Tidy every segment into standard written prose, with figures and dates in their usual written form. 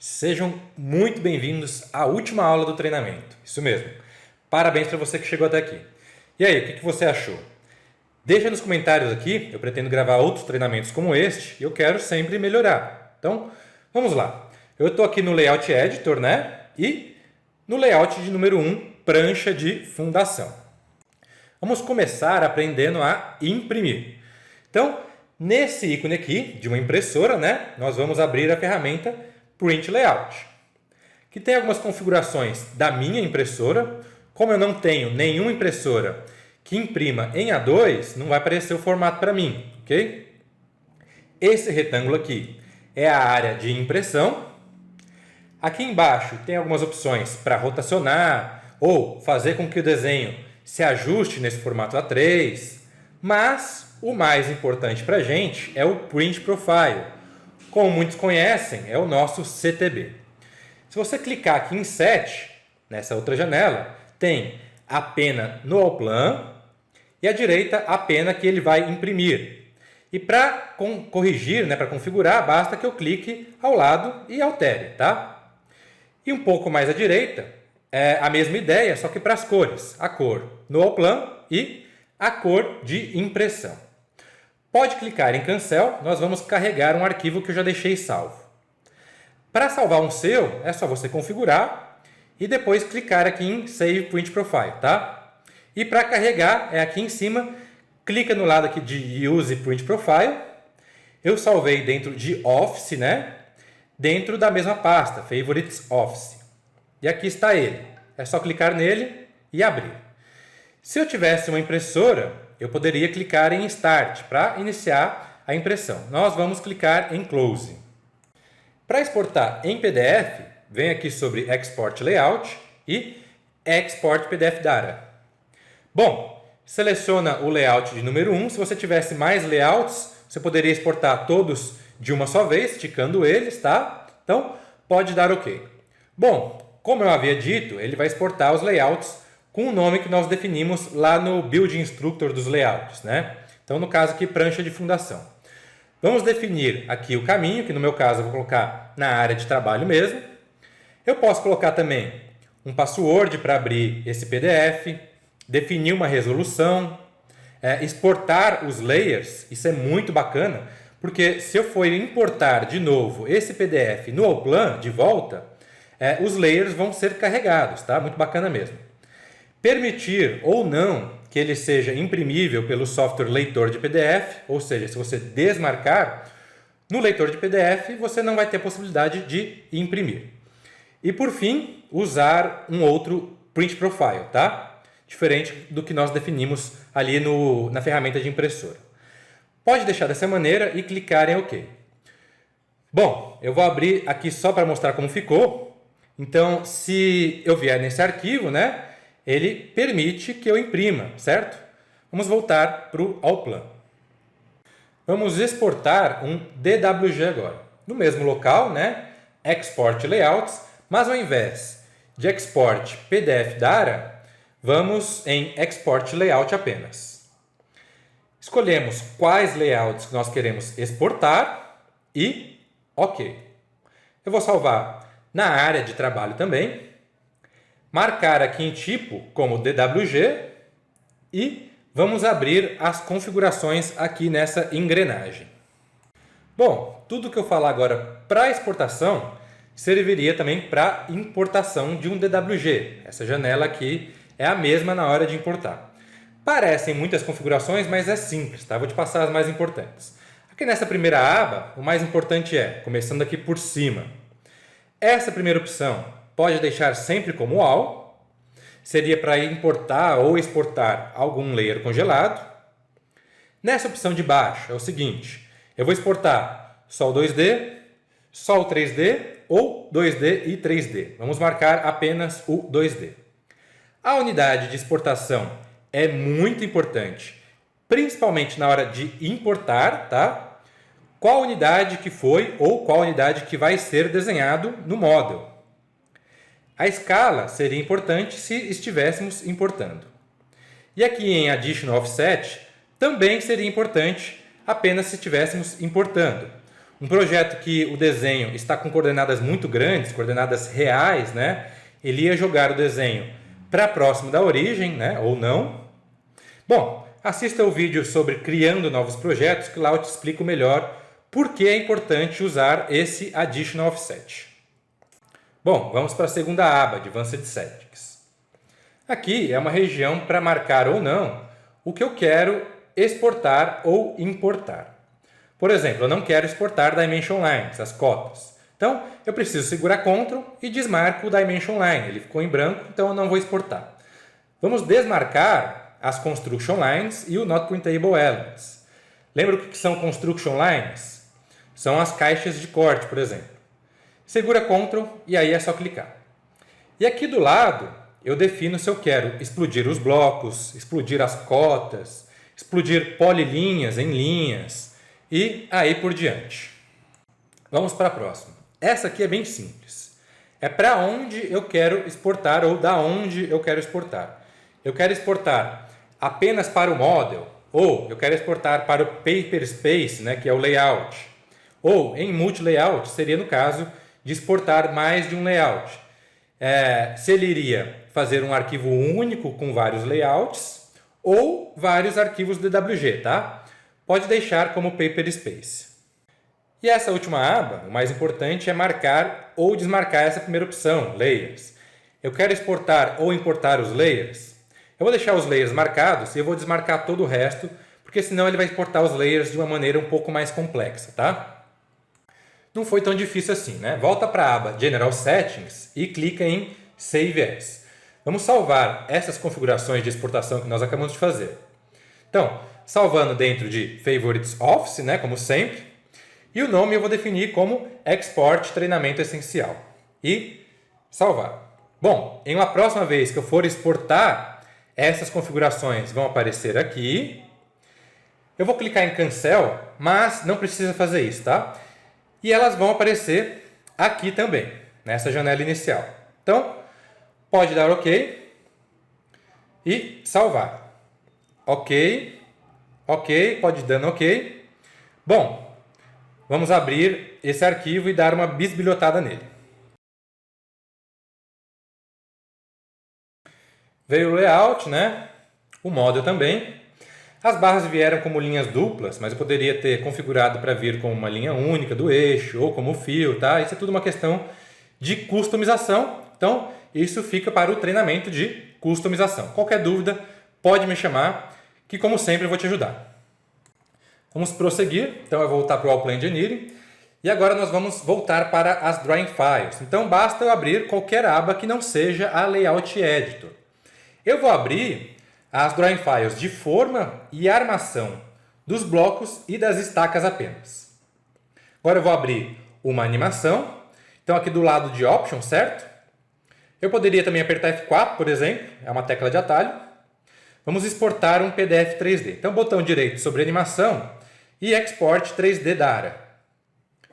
Sejam muito bem-vindos à última aula do treinamento. Isso mesmo. Parabéns para você que chegou até aqui. E aí, o que você achou? Deixa nos comentários aqui, eu pretendo gravar outros treinamentos como este e eu quero sempre melhorar. Então, vamos lá. Eu estou aqui no Layout Editor, né? E no layout de número 1, prancha de fundação. Vamos começar aprendendo a imprimir. Então, nesse ícone aqui de uma impressora, né? Nós vamos abrir a ferramenta Print Layout, que tem algumas configurações da minha impressora. Como eu não tenho nenhuma impressora que imprima em A2, não vai aparecer o formato para mim, ok? Esse retângulo aqui é a área de impressão. Aqui embaixo tem algumas opções para rotacionar ou fazer com que o desenho se ajuste nesse formato A3, mas o mais importante para a gente é o Print Profile. Como muitos conhecem, é o nosso CTB. Se você clicar aqui em Set, nessa outra janela, tem a pena no All Plan e à direita a pena que ele vai imprimir. E para corrigir, para configurar, basta que eu clique ao lado e altere, tá? E um pouco mais à direita, é a mesma ideia, só que para as cores. A cor no All Plan e a cor de impressão. Pode clicar em Cancel, nós vamos carregar um arquivo que eu já deixei salvo. Para salvar um seu, é só você configurar e depois clicar aqui em Save Print Profile, tá? E para carregar, é aqui em cima, clica no lado aqui de Use Print Profile. Eu salvei dentro de Office, né? Dentro da mesma pasta, Favorites Office. E aqui está ele. É só clicar nele e abrir. Se eu tivesse uma impressora, eu poderia clicar em Start para iniciar a impressão. Nós vamos clicar em Close. Para exportar em PDF, vem aqui sobre Export Layout e Export PDF Data. Bom, seleciona o layout de número 1. Se você tivesse mais layouts, você poderia exportar todos de uma só vez, ticando eles, tá? Então, pode dar OK. Bom, como eu havia dito, ele vai exportar os layouts com o nome que nós definimos lá no Build Instructor dos layouts, né? Então, no caso aqui, prancha de fundação. Vamos definir aqui o caminho, que no meu caso eu vou colocar na área de trabalho mesmo. Eu posso colocar também um password para abrir esse PDF, definir uma resolução, exportar os layers. Isso é muito bacana, porque se eu for importar de novo esse PDF no All Plan de volta, os layers vão ser carregados, tá? Muito bacana mesmo. Permitir ou não que ele seja imprimível pelo software leitor de PDF, ou seja, se você desmarcar, no leitor de PDF você não vai ter a possibilidade de imprimir. E por fim, usar um outro Print Profile, tá? Diferente do que nós definimos ali na ferramenta de impressora. Pode deixar dessa maneira e clicar em OK. Bom, eu vou abrir aqui só para mostrar como ficou. Então, se eu vier nesse arquivo, né? Ele permite que eu imprima, certo? Vamos voltar para o All Plan. Vamos exportar um DWG agora. No mesmo local, né? Export Layouts, mas ao invés de Export PDF Data, vamos em Export Layout apenas. Escolhemos quais layouts que nós queremos exportar e OK. Eu vou salvar na área de trabalho também. Marcar aqui em tipo como DWG e vamos abrir as configurações aqui nessa engrenagem. Bom, tudo que eu falar agora para exportação serviria também para importação de um DWG. Essa janela aqui é a mesma na hora de importar. Parecem muitas configurações, mas é simples, tá? Vou te passar as mais importantes. Aqui nessa primeira aba, o mais importante começando aqui por cima, essa primeira opção pode deixar sempre como All, seria para importar ou exportar algum layer congelado. Nessa opção de baixo é o seguinte, eu vou exportar só o 2D, só o 3D ou 2D e 3D. Vamos marcar apenas o 2D. A unidade de exportação é muito importante, principalmente na hora de importar, tá? Qual unidade que foi ou qual unidade que vai ser desenhado no model. A escala seria importante se estivéssemos importando. E aqui em Additional Offset também seria importante apenas se estivéssemos importando. Um projeto que o desenho está com coordenadas muito grandes, coordenadas reais, né? Ele ia jogar o desenho para próximo da origem, né? Ou não. Bom, assista o vídeo sobre criando novos projetos, que lá eu te explico melhor por que é importante usar esse Additional Offset. Bom, vamos para a segunda aba, Advanced Settings. Aqui é uma região para marcar ou não o que eu quero exportar ou importar. Por exemplo, eu não quero exportar Dimension Lines, as cotas. Então, eu preciso segurar Ctrl e desmarco o Dimension Line. Ele ficou em branco, então eu não vou exportar. Vamos desmarcar as Construction Lines e o Not Printable Elements. Lembra o que são Construction Lines? São as caixas de corte, por exemplo. Segura Ctrl e aí é só clicar. E aqui do lado, eu defino se eu quero explodir os blocos, explodir as cotas, explodir polilinhas em linhas e aí por diante. Vamos para a próxima. Essa aqui é bem simples. É para onde eu quero exportar ou da onde eu quero exportar. Eu quero exportar apenas para o model ou eu quero exportar para o paper space, né, que é o layout. Ou em multi-layout seria no caso de exportar mais de um layout. Se ele iria fazer um arquivo único com vários layouts ou vários arquivos DWG, tá? Pode deixar como paper space. E essa última aba, o mais importante é marcar ou desmarcar essa primeira opção, Layers. Eu quero exportar ou importar os layers. Eu vou deixar os layers marcados e eu vou desmarcar todo o resto, porque senão ele vai exportar os layers de uma maneira um pouco mais complexa, tá? Não foi tão difícil assim, né? Volta para a aba General Settings e clica em Save As. Vamos salvar essas configurações de exportação que nós acabamos de fazer. Então, salvando dentro de Favorites Office, né, como sempre. E o nome eu vou definir como Export Treinamento Essencial. E salvar. Bom, em uma próxima vez que eu for exportar, essas configurações vão aparecer aqui. Eu vou clicar em Cancel, mas não precisa fazer isso, tá? E elas vão aparecer aqui também, nessa janela inicial. Então, pode dar OK e salvar. OK. Ok, pode ir dando OK. Bom, vamos abrir esse arquivo e dar uma bisbilhotada nele. Veio o layout, né? O model também. As barras vieram como linhas duplas, mas eu poderia ter configurado para vir com uma linha única do eixo ou como fio, tá? Isso é tudo uma questão de customização. Então, isso fica para o treinamento de customização. Qualquer dúvida, pode me chamar, que como sempre eu vou te ajudar. Vamos prosseguir, então eu vou voltar para o All-Plan Engineering e agora nós vamos voltar para as Drawing Files. Então basta eu abrir qualquer aba que não seja a Layout Editor. Eu vou abrir as Drawing Files de forma e armação dos blocos e das estacas apenas. Agora eu vou abrir uma animação, então aqui do lado de Options, certo? Eu poderia também apertar F4, por exemplo, é uma tecla de atalho. Vamos exportar um PDF 3D. Então, botão direito sobre animação e Export 3D Data.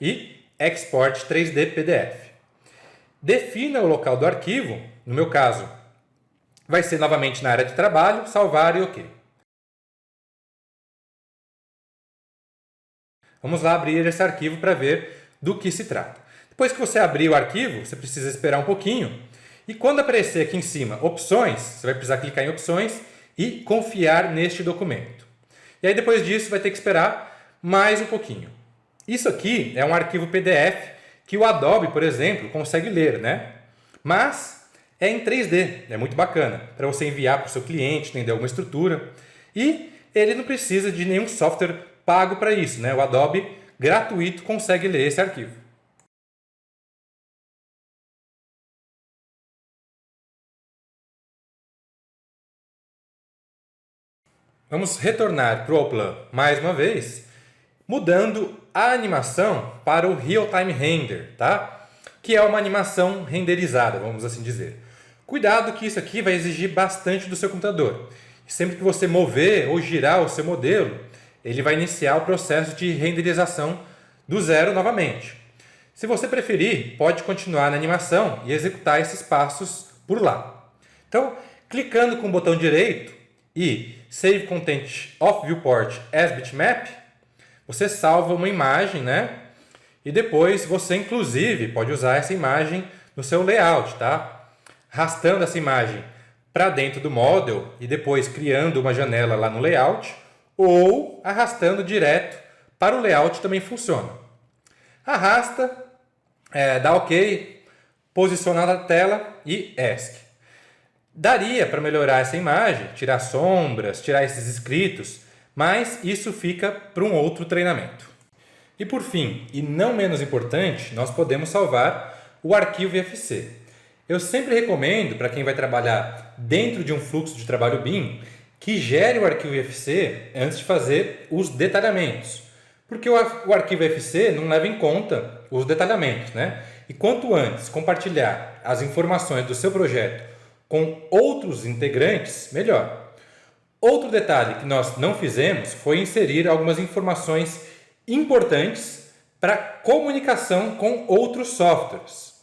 E Export 3D PDF. Defina o local do arquivo. No meu caso, vai ser novamente na área de trabalho, salvar e OK. Vamos lá abrir esse arquivo para ver do que se trata. Depois que você abrir o arquivo, você precisa esperar um pouquinho. E quando aparecer aqui em cima opções, você vai precisar clicar em opções e confiar neste documento. E aí depois disso vai ter que esperar mais um pouquinho. Isso aqui é um arquivo PDF que o Adobe, por exemplo, consegue ler, né? Mas é em 3D, é muito bacana para você enviar para o seu cliente, entender alguma estrutura. E ele não precisa de nenhum software pago para isso, né? O Adobe gratuito consegue ler esse arquivo. Vamos retornar para o All-Plan mais uma vez, mudando a animação para o Real Time Render, tá? Que é uma animação renderizada, vamos assim dizer. Cuidado que isso aqui vai exigir bastante do seu computador. Sempre que você mover ou girar o seu modelo, ele vai iniciar o processo de renderização do zero novamente. Se você preferir, pode continuar na animação e executar esses passos por lá. Então, clicando com o botão direito e Save Content of Viewport as Bitmap, você salva uma imagem, né? E depois você, inclusive, pode usar essa imagem no seu layout, tá? Arrastando essa imagem para dentro do model e depois criando uma janela lá no layout, ou arrastando direto para o layout também funciona. Arrasta, dá OK, posiciona na tela e ESC. Daria para melhorar essa imagem, tirar sombras, tirar esses escritos, mas isso fica para um outro treinamento. E por fim, e não menos importante, nós podemos salvar o arquivo IFC. Eu sempre recomendo para quem vai trabalhar dentro de um fluxo de trabalho BIM que gere o arquivo IFC antes de fazer os detalhamentos. Porque o arquivo IFC não leva em conta os detalhamentos, né? E quanto antes compartilhar as informações do seu projeto com outros integrantes, melhor. Outro detalhe que nós não fizemos foi inserir algumas informações importantes para comunicação com outros softwares.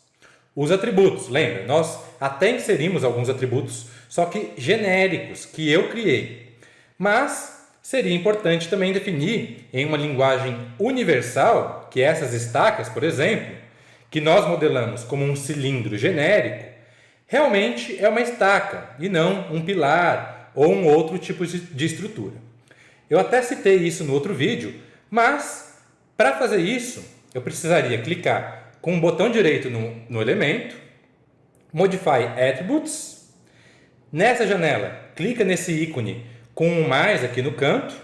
Os atributos, lembra? Nós até inserimos alguns atributos, só que genéricos, que eu criei. Mas seria importante também definir em uma linguagem universal, que essas estacas, por exemplo, que nós modelamos como um cilindro genérico, realmente é uma estaca e não um pilar ou um outro tipo de estrutura. Eu até citei isso no outro vídeo, mas para fazer isso eu precisaria clicar com o botão direito no elemento, Modify Attributes. Nessa janela, clica nesse ícone com um mais aqui no canto.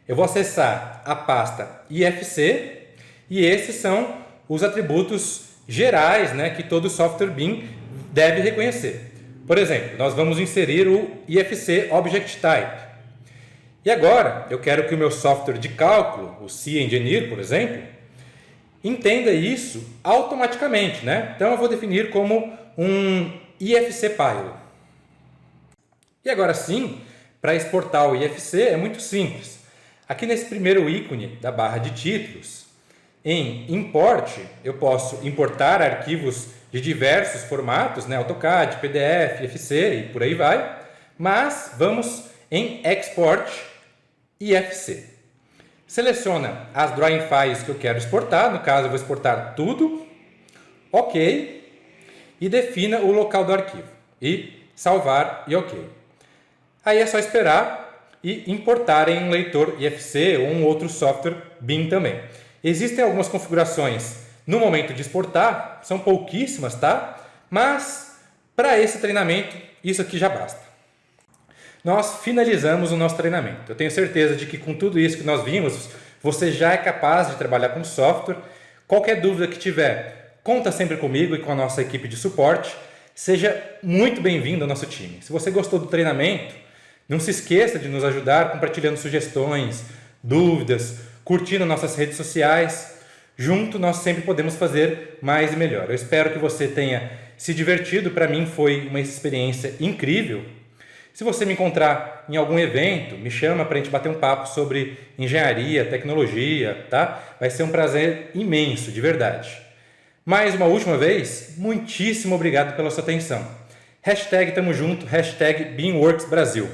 Eu vou acessar a pasta IFC e esses são os atributos gerais, né, que todo software BIM deve reconhecer. Por exemplo, nós vamos inserir o IFC Object Type. E agora eu quero que o meu software de cálculo, o CEngineer, por exemplo, entenda isso automaticamente, né? Então eu vou definir como um IFC Pilot. E agora sim, para exportar o IFC é muito simples. Aqui nesse primeiro ícone da barra de títulos, em Import, eu posso importar arquivos de diversos formatos, né? AutoCAD, PDF, IFC e por aí vai. Mas vamos em Export IFC. Seleciona as drawing files que eu quero exportar, no caso eu vou exportar tudo, OK, e defina o local do arquivo, e salvar e OK. Aí é só esperar e importar em um leitor IFC ou um outro software BIM também. Existem algumas configurações no momento de exportar, são pouquíssimas, tá? Mas para esse treinamento isso aqui já basta. Nós finalizamos o nosso treinamento. Eu tenho certeza de que com tudo isso que nós vimos, você já é capaz de trabalhar com software. Qualquer dúvida que tiver, conta sempre comigo e com a nossa equipe de suporte. Seja muito bem-vindo ao nosso time. Se você gostou do treinamento, não se esqueça de nos ajudar compartilhando sugestões, dúvidas, curtindo nossas redes sociais. Junto nós sempre podemos fazer mais e melhor. Eu espero que você tenha se divertido. Para mim foi uma experiência incrível. Se você me encontrar em algum evento, me chama para a gente bater um papo sobre engenharia, tecnologia, tá? Vai ser um prazer imenso, de verdade. Mais uma última vez, muitíssimo obrigado pela sua atenção. #tamo junto, #BIMWorksBrasil.